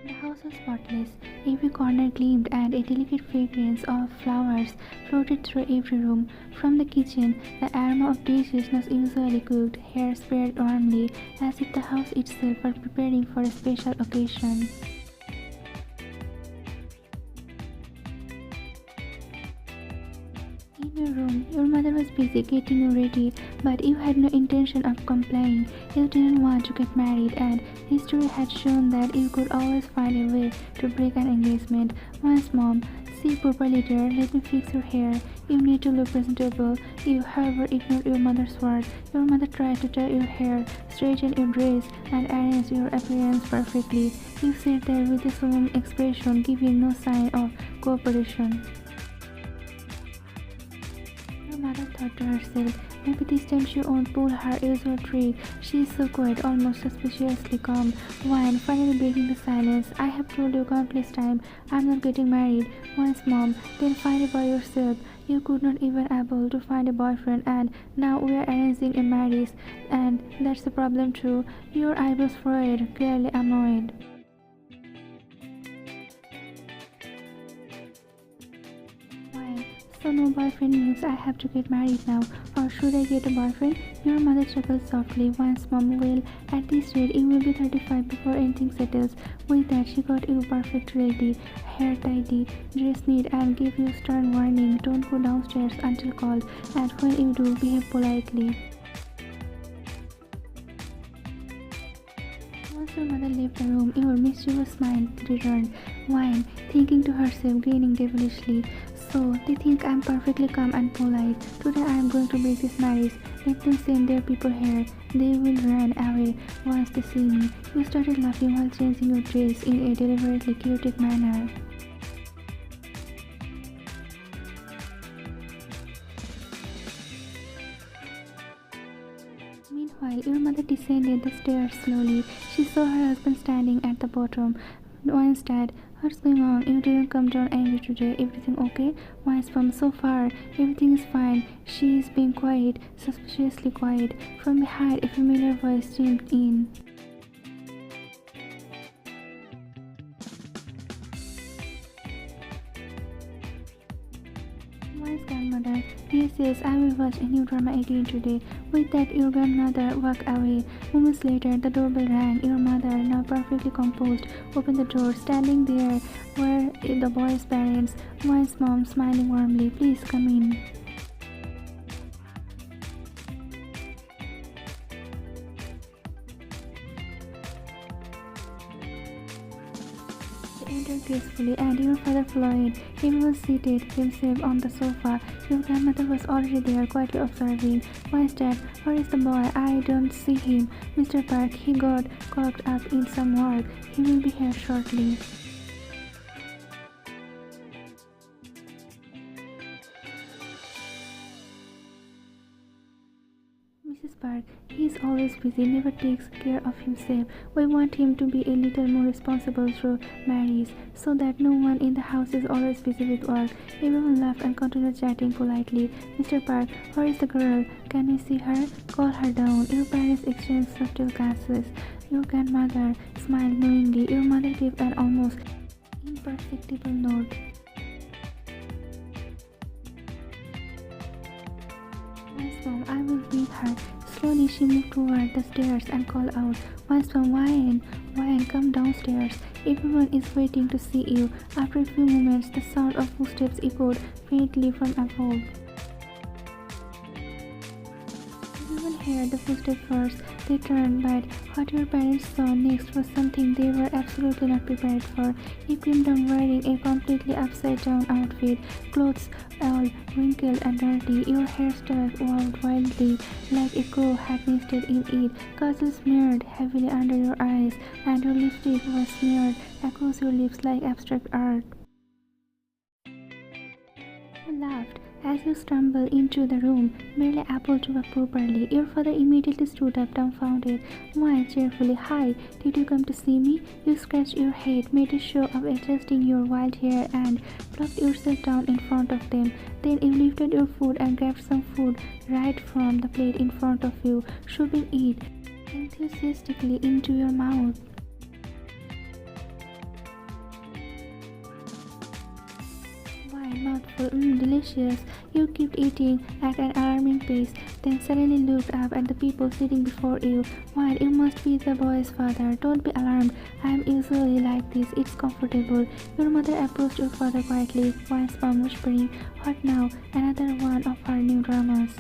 The house was spotless. Every corner gleamed, and a delicate fragrance of flowers floated through every room. From the kitchen, the aroma of dishes not usually cooked hair spread warmly, as if the house itself were preparing for a special occasion. In your room, your mother was busy getting you ready, but you had no intention of complying. You didn't want to get married, and history had shown that you could always find a way to break an engagement. Once, Mom, see properly dear, let me fix your hair. You need to look presentable. You, however, ignored your mother's words. Your mother tried to tie your hair, straighten your dress, and arrange your appearance perfectly. You sat there with a solemn expression, giving no sign of cooperation. Her mother thought to herself, maybe this time she won't pull her usual trick. She is so quiet, almost suspiciously calm. Wine, finally breaking the silence. I have told you countless times, I'm not getting married. Once, Mom, then find a boy yourself. You could not even able to find a boyfriend, and now we are arranging a marriage, and that's the problem too. Your eyebrows furrowed, clearly annoyed. Why? So no boyfriend means I have to get married now, or should I get a boyfriend? Your mother chuckled softly. Once, Mom, well, at this rate you will be 35 before anything settles. With that, she got you perfect ready, hair tidy, dress neat, and gave you stern warning. Don't go downstairs until called, and when you do, behave politely. Once your mother left the room, your mischievous smile returned. Wine, thinking to herself, grinning devilishly. So, they think I'm perfectly calm and polite. Today I am going to break this marriage. Let them send their people here. They will run away once they see me. You started laughing while changing your dress in a deliberately chaotic manner. Meanwhile, your mother descended the stairs slowly. She saw her husband standing at the bottom. Once, Dad, what's going on? You didn't come down angry today. Everything okay? Once, Mom, so far, everything is fine. She is being quiet, suspiciously quiet. From behind, a familiar voice chimed in. Once, grandmother, yes, I will watch a new drama again today. With that, your grandmother walked away. Moments later, the doorbell rang. Your mother, now perfectly composed, opened the door. Standing there were the boy's parents. Once, Mom, smiling warmly, please come in. They entered gracefully, and your father followed. Everyone seated himself on the sofa. Your grandmother was already there, quietly observing. Why is Dad? Where is the boy? I don't see him. Mr. Park, he got caught up in some work. He will be here shortly. Mrs. Park, he is always busy, never takes care of himself. We want him to be a little more responsible through marriage, so that no one in the house is always busy with work. Everyone laughed and continued chatting politely. Mr. Park, where is the girl? Can we see her? Call her down. Your parents exchanged subtle glances. Your grandmother smiled knowingly. Your mother gave an almost imperceptible nod. Yes, Mom, I will bring her. Slowly she moved toward the stairs and called out, Once, Mom, Wine, come downstairs. Everyone is waiting to see you. After a few moments, the sound of footsteps echoed faintly from above. Everyone heard the footsteps first. They turned, but what your parents saw next was something they were absolutely not prepared for. You came down wearing a completely upside-down outfit, clothes all wrinkled and dirty. Your hairstyle waved wildly, like a crow had nested in it. Kaजल smeared heavily under your eyes, and your lipstick was smeared across your lips like abstract art. You laughed as you stumbled into the room, barely able to walk properly. Your father immediately stood up, dumbfounded. Why, cheerfully, Hi, did you come to see me? You scratched your head, made a show of adjusting your wild hair, and plucked yourself down in front of them. Then you lifted your foot and grabbed some food right from the plate in front of you, shoving it enthusiastically into your mouth. Fine, mouthful, delicious. You kept eating at an alarming pace, then suddenly looked up at the people sitting before you. Wine, you must be the boy's father. Don't be alarmed. I am usually like this. It's comfortable. Your mother approached your father quietly, Wine's mom whispering, What now? Another one of her new dramas.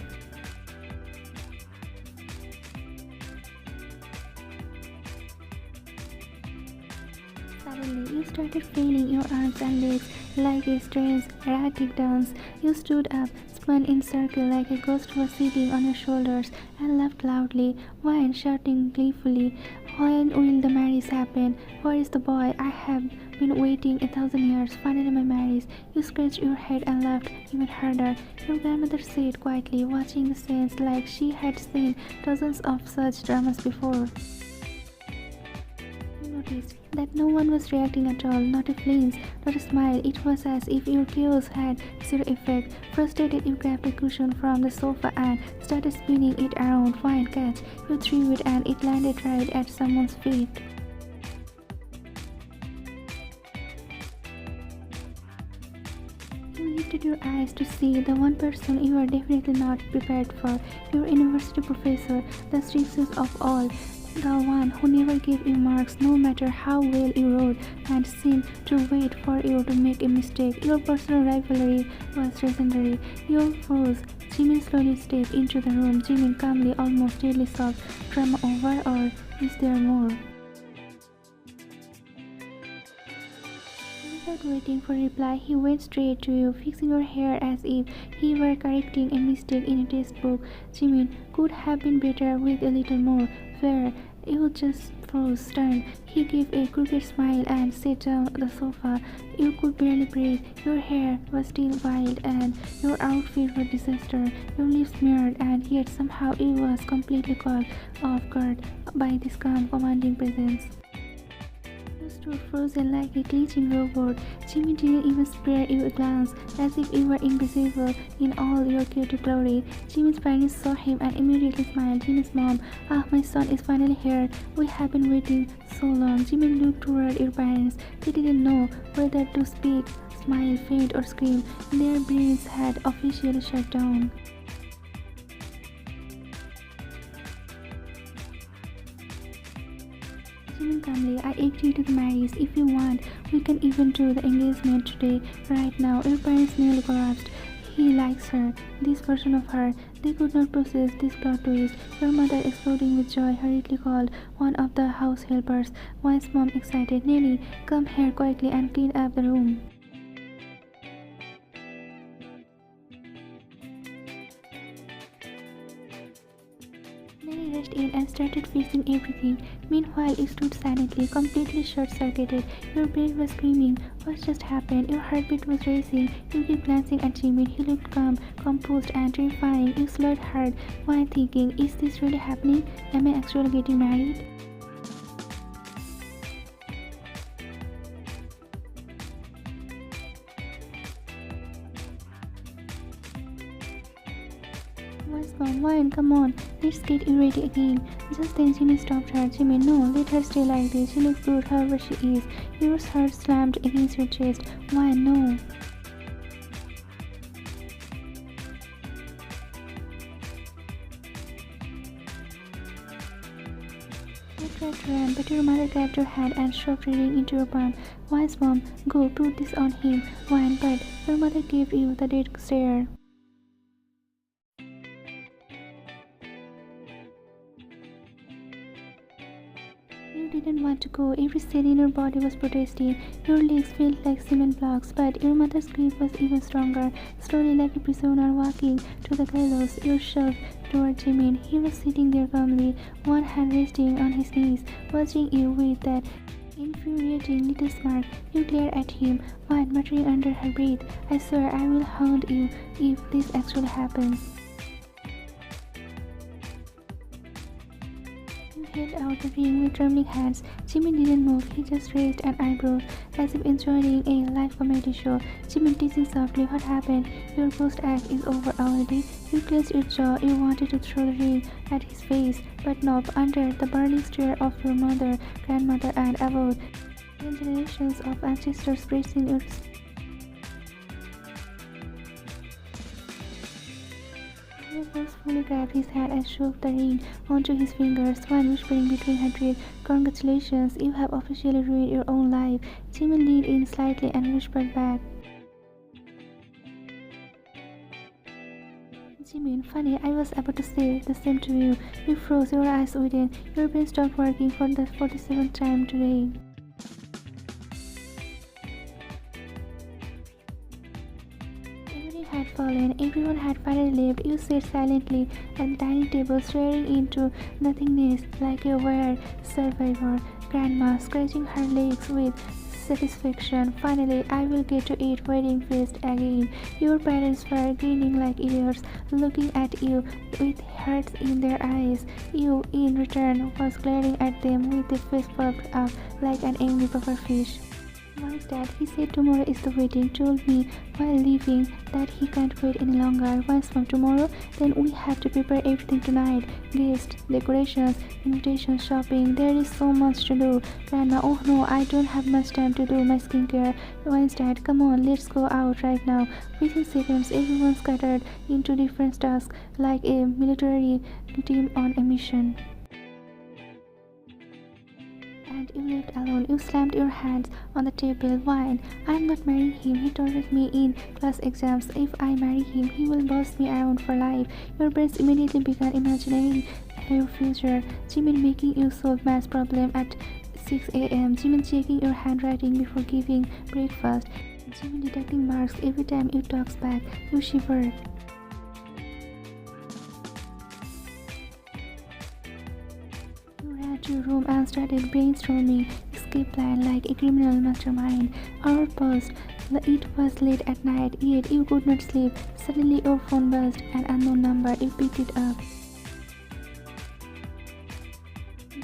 Suddenly, you started flailing your arms and legs like a strange, erratic dance. You stood up, spun in circle like a ghost was sitting on your shoulders, and laughed loudly, Wine shouting gleefully, When will the marriage happen? Where is the boy? I have been waiting 1,000 years. Finally my marriage. You scratched your head and laughed even harder. Your grandmother sat quietly, watching the scenes like she had seen dozens of such dramas before. You noticed that no one was reacting at all, not a flinch, not a smile. It was as if your chaos had zero effect. Frustrated, you grabbed a cushion from the sofa and started spinning it around. Fine, catch. You threw it and it landed right at someone's feet. You lifted your eyes to see the one person you are definitely not prepared for, your university professor, the strictest of all. The one who never gave you marks no matter how well you wrote and seemed to wait for you to make a mistake. Your personal rivalry was legendary. You froze. Jimin slowly stepped into the room. Jimin calmly, almost deadly soft. Drama over, or is there more? Without waiting for a reply, he went straight to you, fixing your hair as if he were correcting a mistake in a textbook. Jimin could have been better with a little more flair. You just froze, stunned. He gave a crooked smile and sat down on the sofa. You could barely breathe. Your hair was still wild and your outfit was disaster. Your lips smeared, and yet somehow it was completely caught off guard by this calm, commanding presence. You stood frozen like a glitching robot. Jimmy didn't even spare you a glance, as if you were invisible in all your chaotic glory. Jimmy's parents saw him and immediately smiled. Jimmy's mom, my son is finally here. We have been waiting so long. Jimmy looked toward your parents. They didn't know whether to speak, smile, faint, or scream. Their brains had officially shut down. Jimin calmly, I agree to the marriage. If you want, we can even do the engagement today, right now. Your parents nearly collapsed. He likes her, this version of her. They could not process this plot twist. Your mother, exploding with joy, hurriedly called one of the house helpers. Wine's mom, excited, Nelly, come here quickly and clean up the room. Nelly rushed in and started fixing everything. Meanwhile, you stood silently, completely short-circuited. Your brain was screaming, what just happened? Your heartbeat was racing. You kept glancing at Jimin. He looked calm, composed, and terrifying. You slurred hard, while thinking, is this really happening? Am I actually getting married? Wine, come on, let's get you ready again. Just then Jimmy stopped her. Jimmy, no, let her stay like this. She looks good however she is. Your heart slammed against your chest. Wine, no. You tried to run, but your mother grabbed your hand and shoved it into your palm. Wine's mom, go, put this on him. Wine, but your mother gave you the dead stare. You didn't want to go. Every cell in your body was protesting. Your legs felt like cement blocks, but your mother's grip was even stronger. Slowly, like a prisoner walking to the gallows, you shoved toward Jimin. He was sitting there calmly, one hand resting on his knees, watching you with that infuriating little smirk. You glared at him, while muttering under her breath, I swear I will haunt you if this actually happens. Held out the ring with trembling hands. Jimmy didn't move. He just raised an eyebrow, as if enjoying a live comedy show. Jimmy teasing softly, what happened? Your post act is over already. You clenched your jaw. You wanted to throw the ring at his face, but nope. Under the burning stare of your mother, grandmother, and above, 10 generations of ancestors praising your forcefully grabbed his hand and shoved the ring onto his fingers, one whispering between her teeth, "Congratulations, you have officially ruined your own life." Jimin leaned in slightly and whispered back, "Jimin, funny, I was about to say the same to you." You froze, your eyes widened, your brain stopped working for the 47th time today. Evening had fallen, everyone had finally left. You sat silently at the dining table, staring into nothingness like a weird survivor. Grandma scratching her legs with satisfaction. "Finally, I will get to eat wedding feast again." Your parents were grinning like idiots, looking at you with hurt in their eyes. You, in return, was glaring at them with a face puffed up like an angry pufferfish. "Why's that?" He said, "Tomorrow is the wedding. Told me while leaving that he can't wait any longer." "Once from tomorrow? Then we have to prepare everything tonight. Guests, decorations, invitations, shopping. There is so much to do." "Grandma, oh no, I don't have much time to do my skincare." "Why's that? Come on, let's go out right now." Within seconds, everyone scattered into different tasks like a military team on a mission. And you left alone. You slammed your hands on the table. "Why? I'm not marrying him. He tortured me in class exams. If I marry him, he will boss me around for life." Your brains immediately began imagining your future. Jimin making you solve maths problem at 6 a.m. Jimin checking your handwriting before giving breakfast. Jimin deducting marks every time you talks back. You shivered. To your room and started brainstorming escape plan like a criminal mastermind. Hour passed. It was late at night, yet you could not sleep. Suddenly your phone buzzed, an unknown number. You picked it up.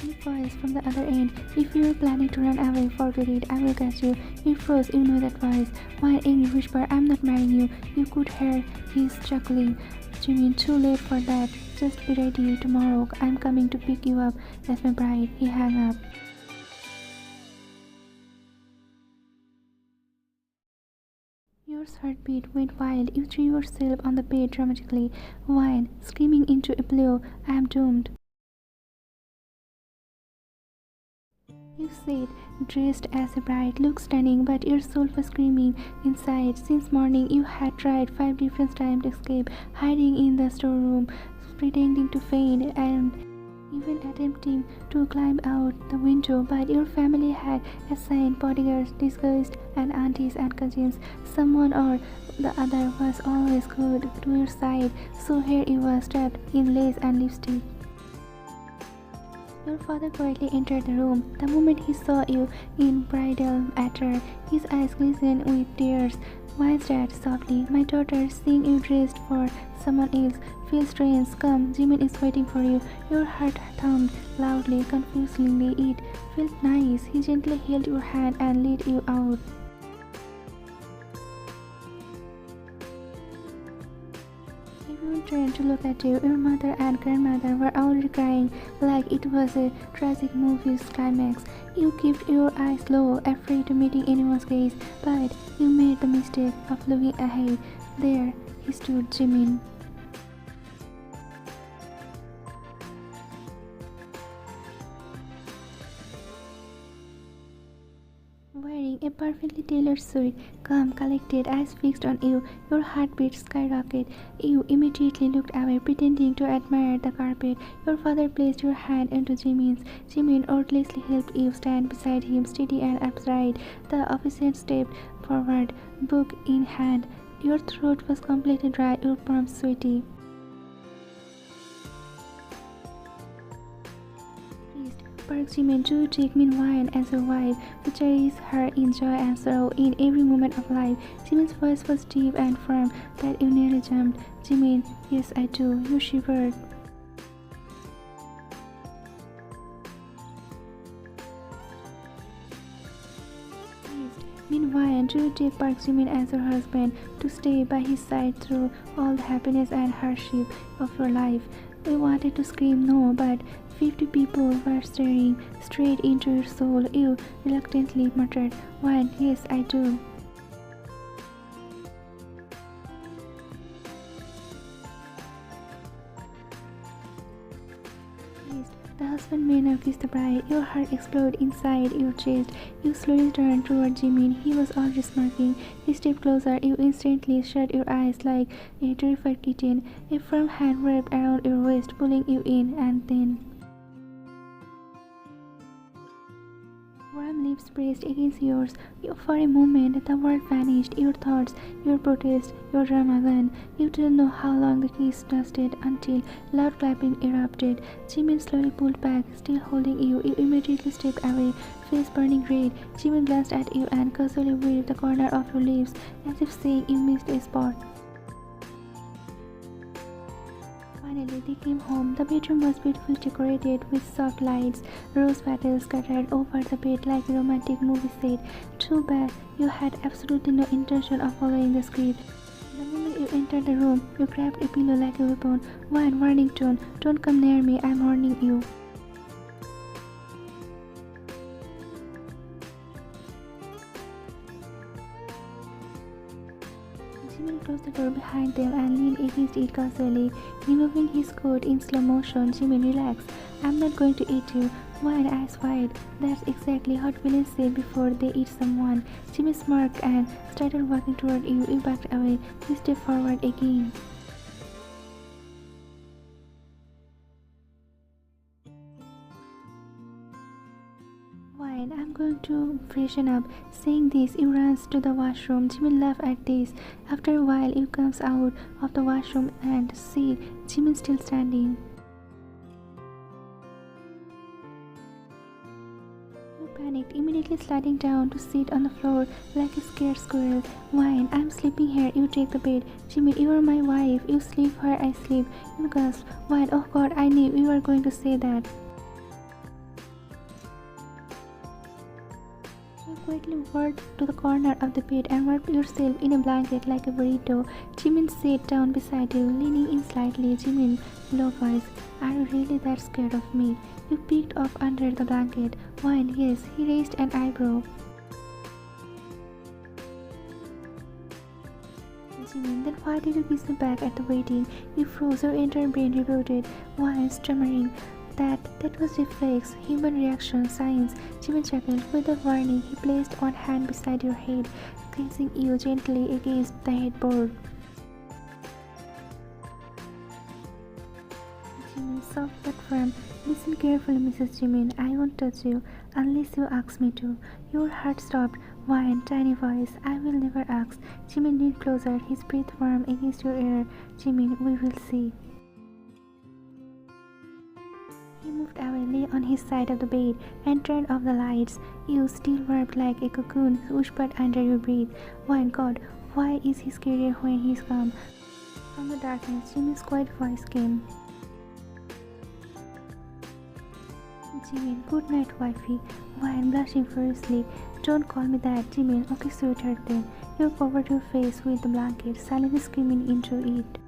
Deep voice from the other end. "If you are planning to run away, forget it. I will catch you." You froze. You know that voice. One angry whisper, "I'm not marrying you." You could hear his chuckling. "Jimin, too late for that. Just be ready. Tomorrow I'm coming to pick you up as my bride." He hung up. Your heartbeat went wild. You threw yourself on the bed dramatically, whined, screaming into a pillow, "I am doomed." You sat, dressed as a bride, looked stunning, but your soul was screaming inside. Since morning, you had tried 5 different times to escape, hiding in the storeroom, pretending to faint, and even attempting to climb out the window. But your family had assigned bodyguards disguised as aunties and cousins. Someone or the other was always good to your side, so here you were trapped in lace and lipstick. Your father quietly entered the room. The moment he saw you in bridal attire, his eyes glistened with tears. "Why's that?" softly. "My daughter, seeing you dressed for someone else feels strange. Come, Jimin is waiting for you." Your heart thumped loudly, confusingly. It felt nice. He gently held your hand and led you out. Everyone turned to look at you. Your mother and grandmother were already crying like it was a tragic movie's climax. You kept your eyes low, afraid of meeting anyone's gaze, but you made the mistake of looking ahead. There he stood, Jimin. Wearing a perfectly tailored suit, calm, collected, eyes fixed on you, your heartbeat skyrocketed. You immediately looked away, pretending to admire the carpet. Your father placed your hand into Jimin's. Jimin orderly helped you stand beside him, steady and upright. The officiant stepped forward, book in hand. Your throat was completely dry, your palms sweaty. Park Jimin, do take Min as your wife, to cherish her in joy and sorrow in every moment of life. Jimin's voice was deep and firm that you nearly jumped. "Jimin, yes I do." You shivered. Meanwhile, do you take Park Jimin as your husband, to stay by his side through all the happiness and hardship of your life? We wanted to scream no, but 50 people were staring straight into your soul. You reluctantly muttered, "Why, yes, I do." When manner kissed the bride, your heart exploded inside your chest. You slowly turned toward Jimin. He was already smirking. He stepped closer. You instantly shut your eyes like a terrified kitten. A firm hand wrapped around your waist, pulling you in, and then warm lips pressed against yours. For a moment, the world vanished. Your thoughts, your protest, your drama gun. You didn't know how long the kiss lasted until loud clapping erupted. Jimin slowly pulled back, still holding you. You immediately stepped away, face burning red. Jimin glanced at you and casually waved the corner of your lips, as if saying you missed a spot. Finally, they came home. The bedroom was beautifully decorated with soft lights. Rose petals scattered over the bed like a romantic movie set. Too bad you had absolutely no intention of following the script. The moment you entered the room, you grabbed a pillow like a weapon. One warning tone. Don't come near me, I'm warning you. Jimin closed the door behind them and leaned against it casually, removing his coat in slow motion. Jimin, relax. I'm not going to eat you. Wide eyes wide. That's exactly what villains say before they eat someone. Jimin smirked and started walking toward you. You backed away. You stepped forward again. Fine, I'm going to freshen up. Saying this, you runs to the washroom. Jimin laughed at this. After a while, you comes out of the washroom and see Jimin still standing. You panicked, immediately sliding down to sit on the floor like a scared squirrel. Wine, I'm sleeping here. You take the bed. Jimin, you are my wife. You sleep where I sleep. You gasped. Wine, oh God, I knew you were going to say that. You quickly walked to the corner of the bed and wrapped yourself in a blanket like a burrito. Jimin sat down beside you, leaning in slightly. Jimin, low voice, are you really that scared of me? You peeked up under the blanket. Wine, yes. He raised an eyebrow. Jimin, then why did you kiss me back at the wedding? You froze, your entire brain rebooted. Wine, stammering. That was reflex, human reaction, science. Jimin chuckled. Without warning, he placed one hand beside your head, placing you gently against the headboard. Jimin, soft but firm. Listen carefully, Mrs. Jimin. I won't touch you unless you ask me to. Your heart stopped. Wine, tiny voice. I will never ask. Jimin leaned closer, his breath warm against your ear. Jimin, we will see. He moved away, lay on his side of the bed, and turned off the lights. You, still wrapped like a cocoon, whispered under your breath. Wine, God, why is he scarier when he's calm? From the darkness, Jimin's quiet voice came. Jimin, good night, wifey. Wine, blushing furiously. Don't call me that, Jimin. Okay, sweetheart then. You covered your face with the blanket, silently screaming into it.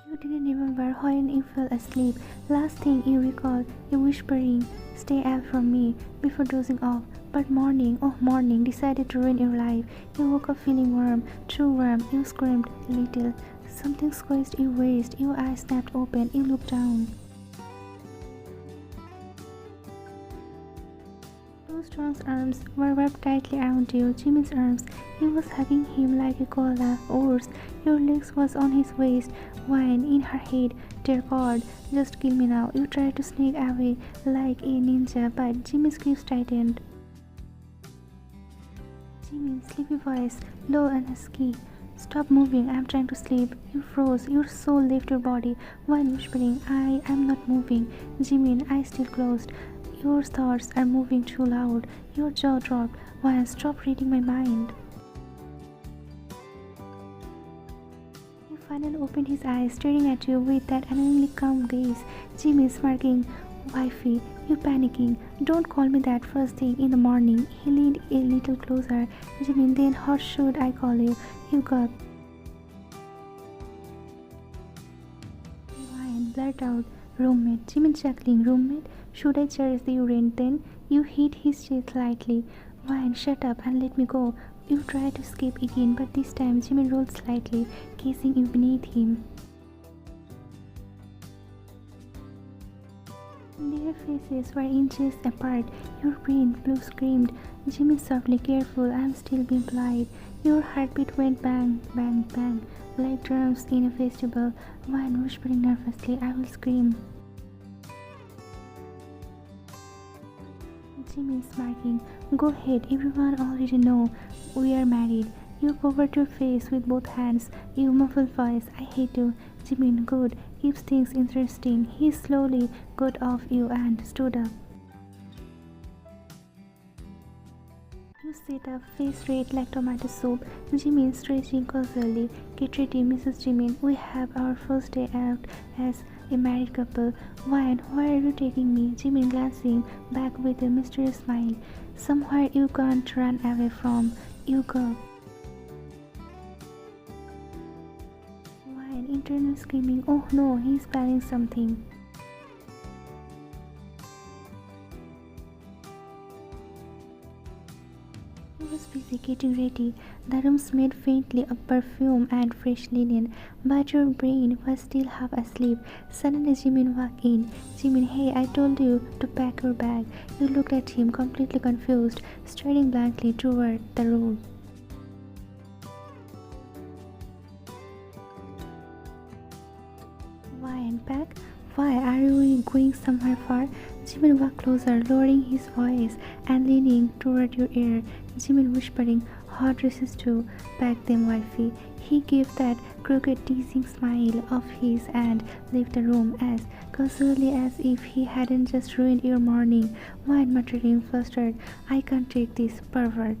You didn't remember when you fell asleep. Last thing you recall, you whispering, stay away from me, before dozing off. But morning, oh morning, decided to ruin your life. You woke up feeling warm, too warm. You screamed a little. Something squeezed your waist. Your eyes snapped open. You looked down. Two strong arms were wrapped tightly around you. Jimin's arms. He was hugging him like a koala. Worse, your legs was on his waist. Wine in her head. Dear God, just kill me now. You tried to sneak away like a ninja, but Jimin's grips tightened. Jimin, sleepy voice, low and husky. Stop moving, I'm trying to sleep. You froze, your soul left your body. Wine whispering, I am not moving. Jimin, eyes still closed. Your thoughts are moving too loud. Your jaw dropped. Wine, stop reading my mind. He finally opened his eyes, staring at you with that annoyingly calm gaze. Jimin smirking. Wifey, you panicking. Don't call me that first thing in the morning. He leaned a little closer. Jimin, then what should I call you? You got. Wine blurted out. Roommate. Jimin chuckling. Roommate? Should I cherish the urine then? You hit his chest lightly. Wine, shut up and let me go. You try to escape again, but this time Jimin rolled slightly, casing you beneath him. Their faces were inches apart. Your brain blue screamed, Jimmy softly, careful, I'm still being polite. Your heartbeat went bang, bang, bang, like drums in a festival. One whispering nervously, I will scream. Jimmy smirking, go ahead, everyone already know we are married. You covered your face with both hands. You muffled voice, I hate you. Jimmy, good, keeps things interesting. He slowly got off you and stood up. You sit up, face red like tomato soup. Jimin stretching casually. Get ready, Mrs. Jimin. We have our first day out as a married couple. Why and where are you taking me? Jimin glancing back with a mysterious smile. Somewhere you can't run away from. You go. Why an internal screaming, oh no, he's planning something. He was busy getting ready. The room smelled faintly of perfume and fresh linen, but your brain was still half asleep. Suddenly Jimin walked in. Jimin, hey, I told you to pack your bag. You looked at him, completely confused, staring blankly toward the road. Why unpack? Why are we going somewhere far? Jimin walked closer, lowering his voice and leaning toward your ear. Jimin whispering, hot dresses too, pack them, wifey. He gave that crooked teasing smile of his and left the room as casually as if he hadn't just ruined your morning. Wine muttering, flustered, I can't take this, pervert.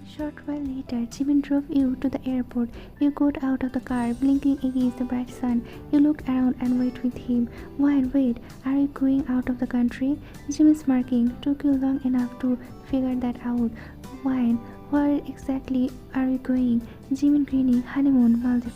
A short while later, Jimin drove you to the airport. You got out of the car, blinking against the bright sun. You looked around and waited with him. Why wait? Are you going out of the country? Jimin smirking. Took you long enough to figure that out. Why? Where exactly are you going? Jimin grinning. Honeymoon, Maldives.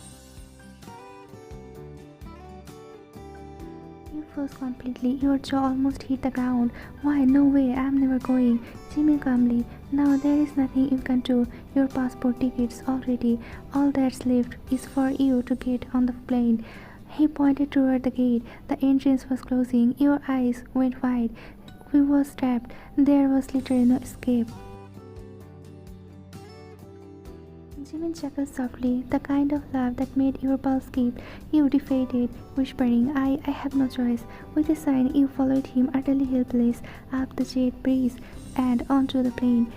You froze completely. Your jaw almost hit the ground. Why? No way. I'm never going. Jimin calmly. Now there is nothing you can do. Your passport tickets already. All that's left is for you to get on the plane. He pointed toward the gate. The entrance was closing. Your eyes went wide. We was trapped. There was literally no escape. Jimin chuckled softly, the kind of laugh that made your pulse skip. You defeated, whispering, I have no choice. With a sign, you followed him, utterly helpless, up the jet breeze and onto the plane.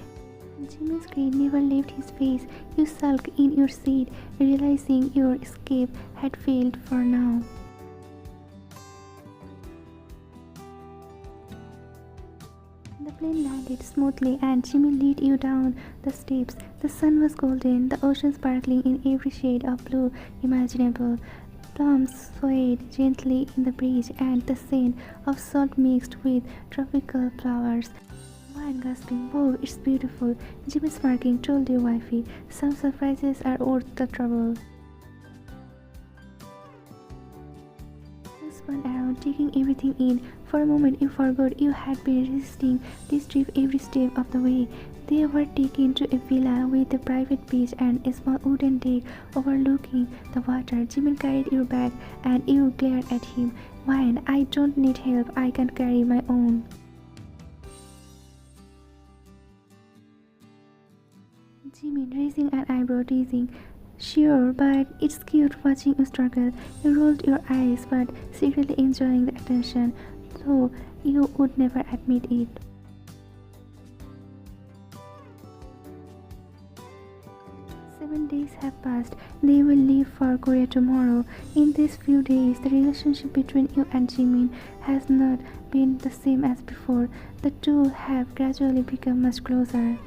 Jimin's grin never left his face. You sulked in your seat, realizing your escape had failed for now. The plane landed smoothly and Jimin led you down the steps. The sun was golden, the ocean sparkling in every shade of blue imaginable. Palms swayed gently in the breeze and the scent of salt mixed with tropical flowers. Wine gasping, wow, it's beautiful. Jimin smirking, told you, wifey, some surprises are worth the trouble. You spun around, taking everything in. For a moment you forgot you had been resisting this trip every step of the way. They were taken to a villa with a private beach and a small wooden deck overlooking the water. Jimin carried your bag and you glared at him. Wine, I don't need help, I can carry my own. Jimin raising an eyebrow, teasing. Sure, but it's cute watching you struggle. You rolled your eyes, but secretly enjoying the attention, though you would never admit it. Seven days have passed. They will leave for Korea tomorrow. In these few days, the relationship between you and Jimin has not been the same as before. The two have gradually become much closer.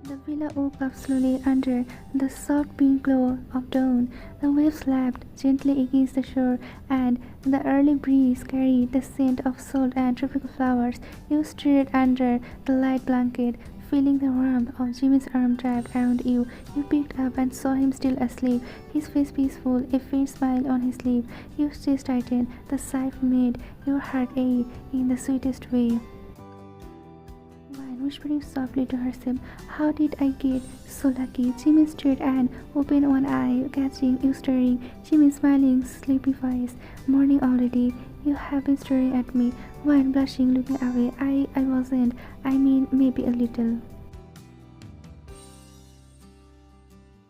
The villa woke up slowly under the soft pink glow of dawn. The waves lapped gently against the shore, and the early breeze carried the scent of salt and tropical flowers. You stirred under the light blanket, feeling the warmth of Jimmy's arm wrapped around you. You picked up and saw him still asleep, his face peaceful, a faint smile on his lips. Your chest tightened, the sight made your heart ache in the sweetest way. whispering softly to herself, "How did I get so lucky?" Jimin stared and opened one eye, catching you staring. Jimin smiling, sleepy face. "Morning already. You have been staring at me." One blushing, looking away. I wasn't. I mean, maybe a little."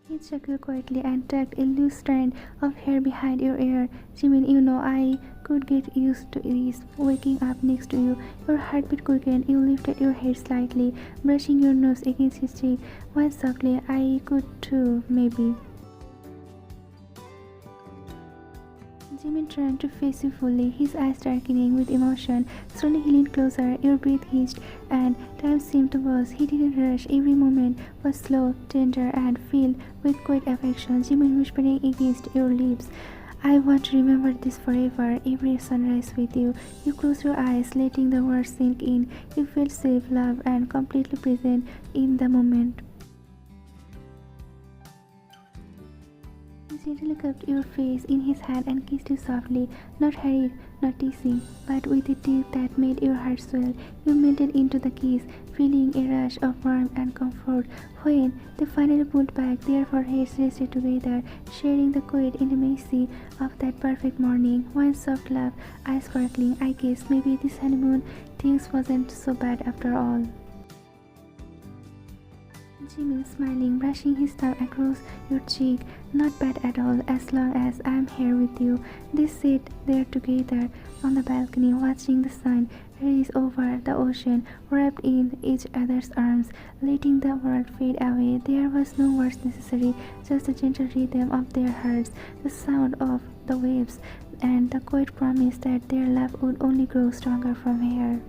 He chuckled quietly and tucked a loose strand of hair behind your ear. "Jimin, you know I could get used to this. Waking up next to you." Your heartbeat quickened. You lifted your head slightly, brushing your nose against his cheek. One softly, "I could too, maybe." Jimin turned to face you fully, his eyes darkening with emotion. Slowly he leaned closer, your breath hitched, and time seemed to pause. He didn't rush, every moment was slow, tender, and filled with quiet affection. Jimin whispering against your lips, "I want to remember this forever, every sunrise with you." You closed your eyes, letting the words sink in. You felt safe, loved, and completely present in the moment. He gently cupped your face in his hand and kissed you softly, not hurried, not teasing, but with a tease that made your heart swell. You melted into the kiss, feeling a rush of warmth and comfort. When they finally pulled back, their foreheads rested together, sharing the quiet intimacy of that perfect morning. One soft laugh, eyes sparkling. "I guess maybe this honeymoon things wasn't so bad after all." Jimin smiling, brushing his thumb across your cheek. "Not bad at all, as long as I'm here with you." They sat there together on the balcony, watching the sun rise over the ocean, wrapped in each other's arms, letting the world fade away. There was no words necessary, just the gentle rhythm of their hearts, the sound of the waves, and the quiet promise that their love would only grow stronger from here.